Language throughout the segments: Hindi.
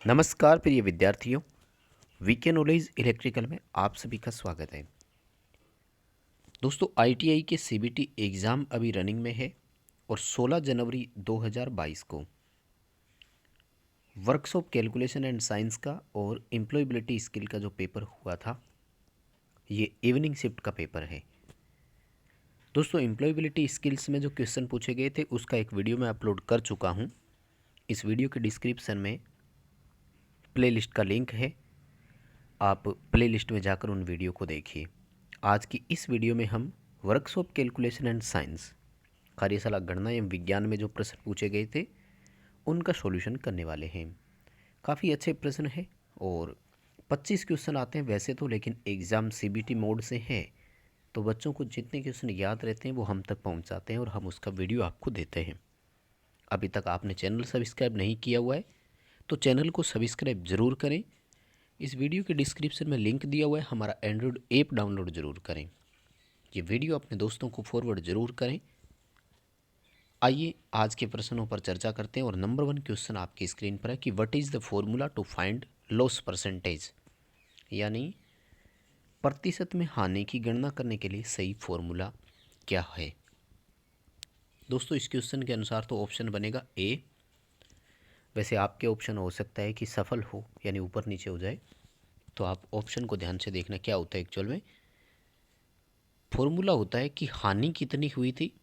नमस्कार प्रिय विद्यार्थियों, वीके नॉलेज इलेक्ट्रिकल में आप सभी का स्वागत है। दोस्तों, आईटीआई के सीबीटी एग्ज़ाम अभी रनिंग में है और 16 जनवरी 2022 को वर्कशॉप कैलकुलेशन एंड साइंस का और एम्प्लॉयबिलिटी स्किल का जो पेपर हुआ था, ये इवनिंग शिफ्ट का पेपर है। दोस्तों, एम्प्लॉयबिलिटी स्किल्स में जो क्वेश्चन पूछे गए थे उसका एक वीडियो मैं अपलोड कर चुका हूँ। इस वीडियो के डिस्क्रिप्शन में प्लेलिस्ट का लिंक है, आप प्लेलिस्ट में जाकर उन वीडियो को देखिए। आज की इस वीडियो में हम वर्कशॉप कैलकुलेशन एंड साइंस कार्यशाला गणना एवं विज्ञान में जो प्रश्न पूछे गए थे उनका सॉल्यूशन करने वाले हैं। काफ़ी अच्छे प्रश्न हैं और 25 क्वेश्चन आते हैं वैसे तो, लेकिन एग्ज़ाम सीबीटी मोड से है तो बच्चों को जितने क्वेश्चन याद रहते हैं वो हम तक पहुंचाते हैं और हम उसका वीडियो आपको देते हैं। अभी तक आपने चैनल सब्सक्राइब नहीं किया हुआ है तो चैनल को सब्सक्राइब ज़रूर करें। इस वीडियो के डिस्क्रिप्शन में लिंक दिया हुआ है, हमारा एंड्रॉयड ऐप डाउनलोड ज़रूर करें। ये वीडियो अपने दोस्तों को फॉरवर्ड ज़रूर करें। आइए आज के प्रश्नों पर चर्चा करते हैं और नंबर 1 क्वेश्चन आपकी स्क्रीन पर है कि what is the formula to find loss percentage, यानी प्रतिशत में हानि की गणना करने के लिए सही फॉर्मूला क्या है। दोस्तों, इस क्वेश्चन के अनुसार तो ऑप्शन बनेगा ए। वैसे आपके ऑप्शन हो सकता है कि सफल हो यानी ऊपर नीचे हो जाए, तो आप ऑप्शन को ध्यान से देखना। क्या होता है एक्चुअल में, फॉर्मूला होता है कि हानि कितनी हुई थी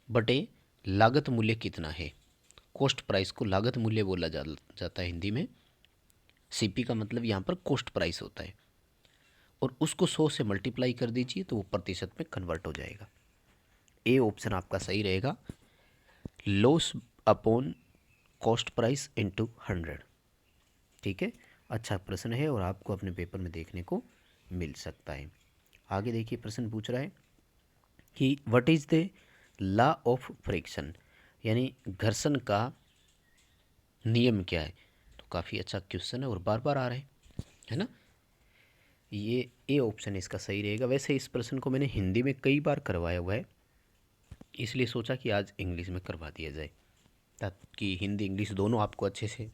बटे लागत मूल्य कितना है। कॉस्ट प्राइस को लागत मूल्य बोला जाता है हिंदी में। सीपी का मतलब यहाँ पर कॉस्ट प्राइस होता है और उसको 100 से मल्टीप्लाई कर दीजिए तो वो प्रतिशत में कन्वर्ट हो जाएगा। ए ऑप्शन आपका सही रहेगा, loss upon cost price into 100। ठीक है, अच्छा प्रश्न है और आपको अपने पेपर में देखने को मिल सकता है। आगे देखिए, प्रश्न पूछ रहा है कि what is the law of friction, यानी घर्षण का नियम क्या है। तो काफ़ी अच्छा क्वेश्चन है और बार बार आ रहा है ना। ये ए ऑप्शन इसका सही रहेगा। वैसे इस प्रश्न को मैंने हिंदी में कई बार करवाया हुआ है, इसलिए सोचा कि आज इंग्लिश में करवा दिया जाए ताकि हिंदी इंग्लिश दोनों आपको अच्छे से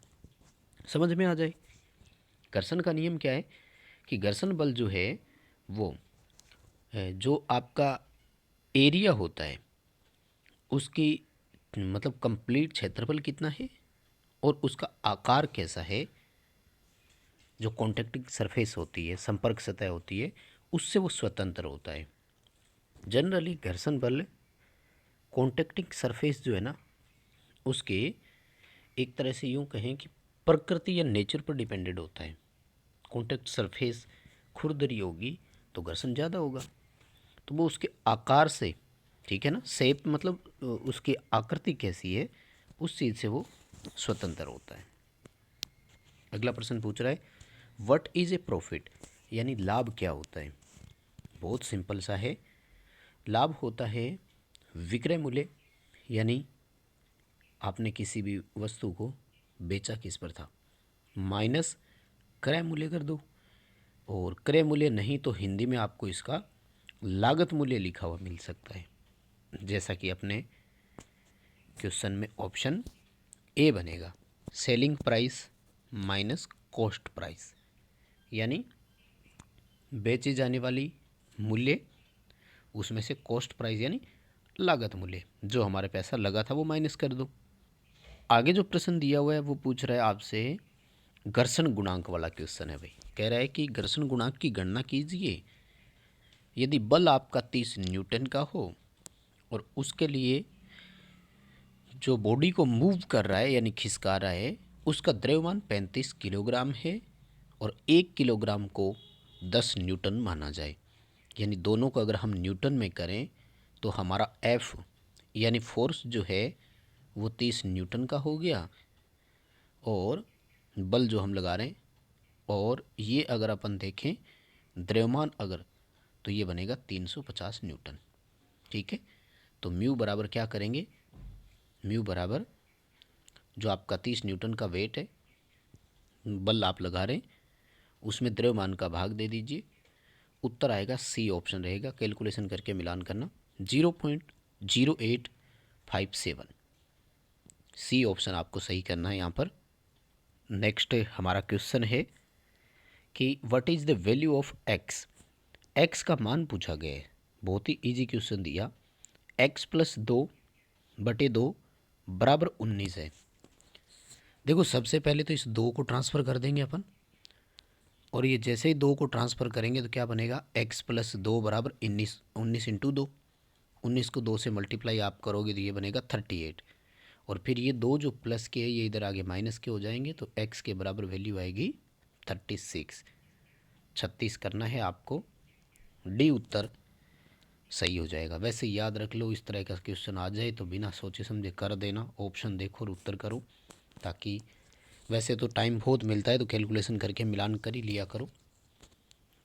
समझ में आ जाए। घर्षण का नियम क्या है कि घर्षण बल जो है वो जो आपका एरिया होता है उसकी मतलब कंप्लीट क्षेत्रफल कितना है और उसका आकार कैसा है, जो कॉन्टैक्टिंग सरफेस होती है, संपर्क सतह होती है, उससे वो स्वतंत्र होता है। जनरली घर्षण बल कॉन्टैक्टिंग सरफेस जो है ना उसके एक तरह से यूँ कहें कि प्रकृति या नेचर पर डिपेंडेड होता है। कॉन्टैक्ट सरफेस खुरदरी होगी तो घर्षण ज़्यादा होगा, तो वो उसके आकार से, ठीक है ना, शेप मतलब उसकी आकृति कैसी है उस चीज़ से वो स्वतंत्र होता है। अगला प्रश्न पूछ रहा है व्हाट इज़ ए प्रॉफिट, यानी लाभ क्या होता है। बहुत सिंपल सा है, लाभ होता है विक्रय मूल्य, यानी आपने किसी भी वस्तु को बेचा किस पर था, माइनस क्रय मूल्य कर दो। और क्रय मूल्य नहीं तो हिंदी में आपको इसका लागत मूल्य लिखा हुआ मिल सकता है, जैसा कि अपने क्वेश्चन में ऑप्शन ए बनेगा, selling price minus cost price, यानी बेची जाने वाली मूल्य उसमें से कॉस्ट प्राइस यानी लागत मूल्य जो हमारे पैसा लगा था वो माइनस कर दो। आगे जो प्रश्न दिया हुआ है वो पूछ रहा है आपसे घर्षण गुणांक वाला क्वेश्चन है भाई। कह रहा है कि घर्षण गुणांक की गणना कीजिए यदि बल आपका 30 न्यूटन का हो और उसके लिए जो बॉडी को मूव कर रहा है यानी खिसका रहा है उसका द्रव्यमान 35 किलोग्राम है और 1 किलोग्राम को 10 न्यूटन माना जाए। यानी दोनों को अगर हम न्यूटन में करें तो हमारा एफ यानी फोर्स जो है वो 30 न्यूटन का हो गया और बल जो हम लगा रहे हैं, और ये अगर अपन देखें द्रव्यमान अगर, तो ये बनेगा 350 न्यूटन। ठीक है, तो म्यू बराबर क्या करेंगे, म्यू बराबर जो आपका 30 न्यूटन का वेट है, बल आप लगा रहे हैं, उसमें द्रव्यमान का भाग दे दीजिए। उत्तर आएगा सी ऑप्शन रहेगा, कैलकुलेशन करके मिलान करना 0.0857। सी ऑप्शन आपको सही करना है यहाँ पर। नेक्स्ट हमारा क्वेश्चन है कि what is the value of x. X का मान पूछा गया है, बहुत ही इजी क्वेश्चन दिया। एक्स प्लस 2/2 बराबर 19 है। देखो सबसे पहले तो इस 2 को ट्रांसफ़र कर देंगे अपन, और ये जैसे ही 2 को ट्रांसफ़र करेंगे तो क्या बनेगा, x प्लस 2 बराबर 19। 19 इंटू 2, 19 को 2 से मल्टीप्लाई आप करोगे तो ये बनेगा 38। और फिर ये 2 जो प्लस के है ये इधर आगे माइनस के हो जाएंगे, तो x के बराबर वैल्यू आएगी 36। 36 करना है आपको, डी उत्तर सही हो जाएगा। वैसे याद रख लो, इस तरह का क्वेश्चन आ जाए तो बिना सोचे समझे कर देना, ऑप्शन देखो और उत्तर करो, ताकि वैसे तो टाइम बहुत मिलता है तो कैलकुलेशन करके मिलान कर ही लिया करो।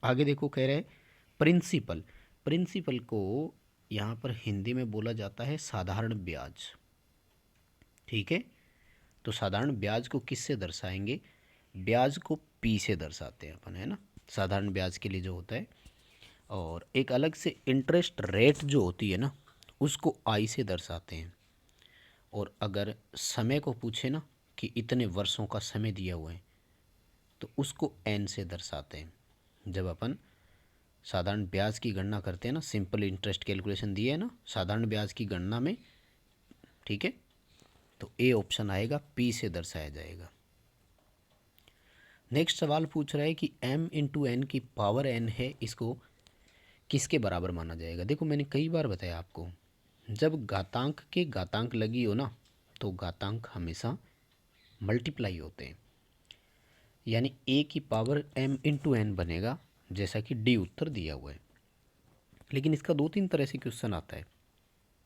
आगे देखो, कह रहे हैं प्रिंसिपल। प्रिंसिपल को यहाँ पर हिंदी में बोला जाता है साधारण ब्याज। ठीक है, तो साधारण ब्याज को किससे दर्शाएंगे, ब्याज को पी से दर्शाते हैं अपन, है ना, साधारण ब्याज के लिए जो होता है। और एक अलग से इंटरेस्ट रेट जो होती है ना, उसको आई से दर्शाते हैं। और अगर समय को पूछे ना कि इतने वर्षों का समय दिया हुआ है, तो उसको एन से दर्शाते हैं। जब अपन साधारण ब्याज की गणना करते हैं ना, सिंपल इंटरेस्ट कैलकुलेशन दिए है ना साधारण ब्याज की गणना में, ठीक है, तो ए ऑप्शन आएगा, पी से दर्शाया जाएगा। नेक्स्ट सवाल पूछ रहा है कि m इंटू एन की पावर n है, इसको किसके बराबर माना जाएगा। देखो मैंने कई बार बताया आपको, जब घातांक के घातांक लगी हो ना, तो घातांक हमेशा मल्टीप्लाई होते हैं, यानी a की पावर m इंटू एन बनेगा, जैसा कि डी उत्तर दिया हुआ है। लेकिन इसका 2-3 तरह से क्वेश्चन आता है,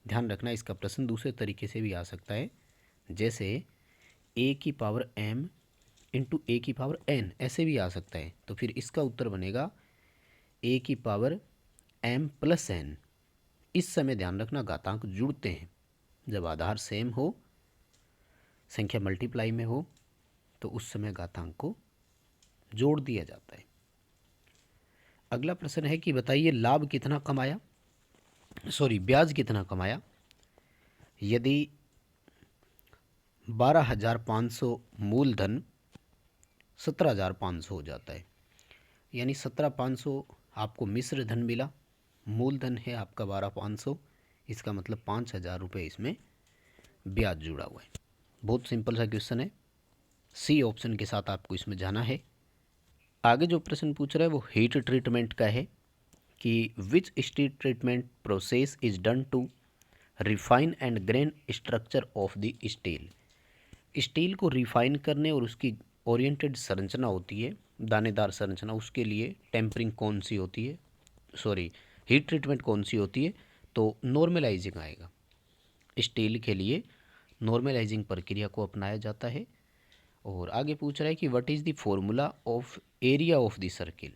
ध्यान रखना। इसका प्रश्न दूसरे तरीके से भी आ सकता है, जैसे a की पावर m इंटू ए की पावर n, ऐसे भी आ सकता है। तो फिर इसका उत्तर बनेगा a की पावर m प्लस n। इस समय ध्यान रखना घातांक जुड़ते हैं, जब आधार सेम हो, संख्या मल्टीप्लाई में हो, तो उस समय घातांक को जोड़ दिया जाता है। अगला प्रश्न है कि बताइए लाभ कितना कमाया, ब्याज कितना कमाया यदि 12,500 मूलधन 17,500 हो जाता है। यानी 17,500 आपको मिश्र धन मिला, मूलधन है आपका 12,500, इसका मतलब 5,000 रुपये इसमें ब्याज जुड़ा हुआ है। बहुत सिंपल सा क्वेश्चन है, सी ऑप्शन के साथ आपको इसमें जाना है। आगे जो प्रश्न पूछ रहा है वो हीट ट्रीटमेंट का है कि which steel treatment process is done to refine and grain structure of the steel. Steel को रिफाइन करने और उसकी ओरिएंटेड संरचना होती है, दानेदार संरचना, उसके लिए टेम्परिंग कौन सी होती है, हीट ट्रीटमेंट कौन सी होती है, तो नॉर्मलाइजिंग आएगा। स्टील के लिए नॉर्मलाइजिंग प्रक्रिया को अपनाया जाता है। और आगे पूछ रहा है कि what is the formula of area of the circle.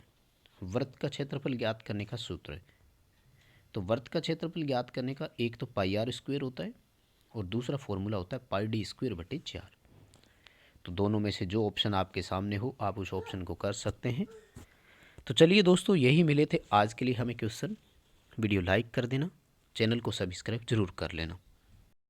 वृत्त का क्षेत्रफल ज्ञात करने का सूत्र है। तो वृत्त का क्षेत्रफल ज्ञात करने का एक तो पाई आर स्क्वायर होता है, और दूसरा फॉर्मूला होता है पाई डी स्क्वायर बटे 4। तो दोनों में से जो ऑप्शन आपके सामने हो आप उस ऑप्शन को कर सकते हैं। तो चलिए दोस्तों, यही मिले थे आज के लिए हमें क्वेश्चन। वीडियो लाइक कर देना, चैनल को सब्सक्राइब जरूर कर लेना।